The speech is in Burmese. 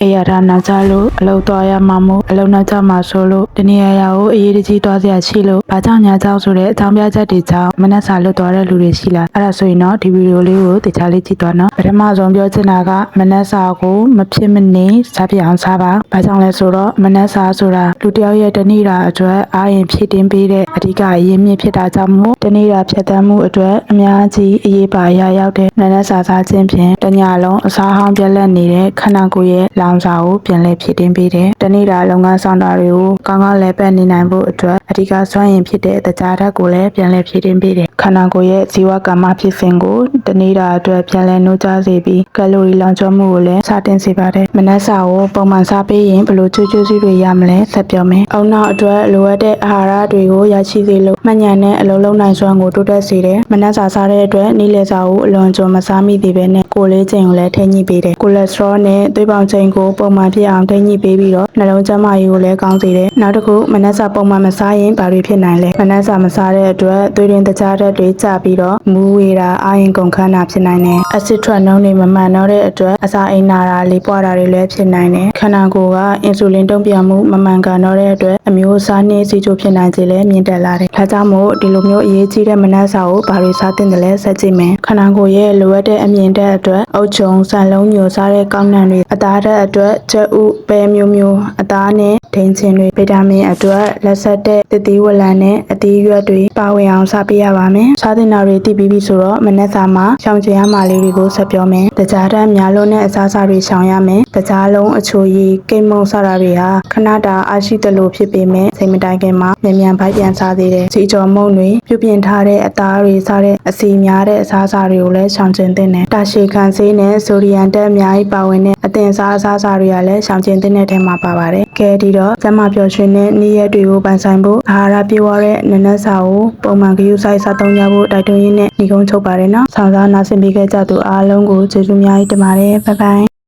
အေးရတာနာကြလို့အလုပ်သွားရမှာမို့အလုပ်နောက်ကျမှာဆိုလို့တနေရာရာကိုအေးတကြီးသွားစရာရှိလို့ဘာကြောင့်ညာကြောင့်ဆိုတဲ့အကြောင်းပြချက်တွေကြောင့်မနှက်စာလွတ်သွားတဲ့လူတွေရှိလားအဲ့ဒါဆိုရင်တော့ဒီဗီဒီယိုလေးကိုတခြားလေးကြည့်သွားနော်ပထမဆုံးပြောချင်တာကမနှက်စာကိုမဖြစ်မနေစားပြအောင်စားပါဘာကြောင့်လဲဆိုတော့မနှက်စာဆိုတာလူတစ်ယောက်ရဲ့တနေ့တာအတွက်အားရင်ဖြည့်တင်းပေးတဲ့အဓိကအရင်းမြစ်ဖြစ်တာကြောင့်မို့တနေ့တာဖြတ်သန်းမှုအတွက်အများကြီးအရေးပါရရောက်တဲ့မနှက်စာစားခြင်းဖြင့်တညလုံးအစားဟောင်းပြက်လက်နေတဲ့ခန္ဓာကိုယ်ရဲ့လောင်စာကိုပြန်လည်ဖြည့်တင်းပေးတယ်တနေ့တာလုပ်ငန်းဆောင်တာတွေကိုကောင်းကောင်းလည်ပတ်နေနိုင်ဖို့အတွက်အဓိကစွမ်းရည်ဖြစ်တဲ့တကြားဓာတ်ကိုလည်းပြန်လည်ဖြည့်တင်းပေးတယ်ခန္ဓာကိုယ်ရဲ့ဇီဝကမ္မဖြစ်စဉ်ကိုတနေ့တာအတွက်ပြန်လည်နှိုးကြားစေပြီးကယ်လိုရီလောင်ကျွမ်းမှုကိုလည်းစတင်စေပါတယ်မနှက်စာကိုပုံမှန်စားပေးရင်ဘယ်လိုကျိုးစီးတွေရမလဲဆက်ပြောမယ်အောက်နောက်အတွက်လိုအပ်တဲ့အာဟာရတွေကိုရရှိစေလို့မှန်ညံတဲ့အလုံးလုံးနိုင်စွမ်းကိုတိုးတက်စေတယ်မနှက်စာစားတဲ့အတွက်နေ့လည်စာကိုအလွန်ကျွံမစားမိသေးပဲနဲ့ကိုယ်လေးချိန်ကိုလည်းထိန်းညှိပေးတယ်ကိုလက်စထရောနဲ့သွေးပေါင်ချိန်ကိုပုံမှန်ဖြစ်အောင်ထိန်းညှိပေးပြီးတော့နှလုံးကျန်းမာရေးကိုလည်းကောင်းစေတယ်နောက်တစ်ခုမနှက်စာပုံမှန်မစားရင်ဘာတွေဖြစ်နိုင်လဲမနှက်စာမစားတဲ့အတွက်သွေးတွင်းတကြားဓာတ်တွေကျပြီးတော့မူးဝေတာအာရင်ကုန်ခန်းတာဖြစ်နိုင်တယ်အက်ဆစ်ထွက်နှုန်းတွေမမှန်တော့တဲ့အတွက်အစာအိမ်နာတာလေးပွားတာတွေလည်းဖြစ်နိုင်တယ်ခန္ဓာကိုယ်ကအင်ဆူလင်တုံ့ပြန်မှုမမှန်ကန်တော့တဲ့အတွက်အမျိုးအစားနှင်းစီချိုဖြစ်နိုင်စေလဲမြင့်တက်လာတယ်ဒါကြောင့်မို့ဒီလိုမျိုးအရေးကြီးတဲ့မနှက်စာကိုဘာတွေစားသင့်တယ်လဲဆက်ကြည့်မယ်ခန္ဓာကိုယ်ရဲ့လိုအပ်တဲ့အမြင့်တက်အတွက်အုတ်ချုံဆန်လုံးညိုစားတဲ့ကောင်းနှံတွေအသားဓာတ်အတွက်ချက်ဥပဲမျိုးမျိုးအသားနဲ့ဒိန်ချင်တွေဗီတာမင်အတွက်လက်ဆက်တဲ့သစ်သီးဝလံနဲ့အသီးရွက်တွေပါဝင်အောင်စားပေးရပါမယ်စားသင့်တာတွေသိပြီးပြီဆိုတော့မနှက်စာမှာရှောင်ကျဉ်ရမှာလေးတွေကိုဆက်ပြောမယ်တကြားဓာတ်များလို့နဲ့အစားအစာတွေရှောင်ရမယ်တကြားလုံးအချိုရည်ကိတ်မုံစားတာတွေဟာခဏတာအားရှိသလိုဖြစ်ပေမဲ့စိတ်မတိုင်ခင်မှာမြန်ဖိုက်ပြန်စားသေးတယ်စီကြော်မုံတွေပြုပြင်ထားတဲ့အသားတွေစားတဲ့အစီများတဲ့အစားအစာတွေကိုလည်းရှောင်ကျဉ်သင့်တယ်တာရှည်ခံဆေးနဲ့ဆိုဒီယမ်ဓာတ်အများကြီးပါဝင်တဲ့အသင်စားအစားအစာတွေကလည်းရှောင်ကျဉ်သင့်တဲ့ထဲမှာပါပါတယ်ကဲဒီတော့ကျမပျော်ရွှင်တဲ့နေ့ရက်တွေကိုပိုင်ဆိုင်ဖို့အာဟာရပြည့်ဝတဲ့နနက်စာကိုပုံမှန်ဂရုစိုက်စားသုံးကြဖို့တိုက်တွန်းရင်းနဲ့ညီကုန်းချုပ်ပါတယ်နော်ဆောင်းစားနားဆင်ပေးခဲ့ကြသူအားလုံးကိုကျေးဇူးအများကြီးတင်ပါတယ်ဘိုင်ဘိုင်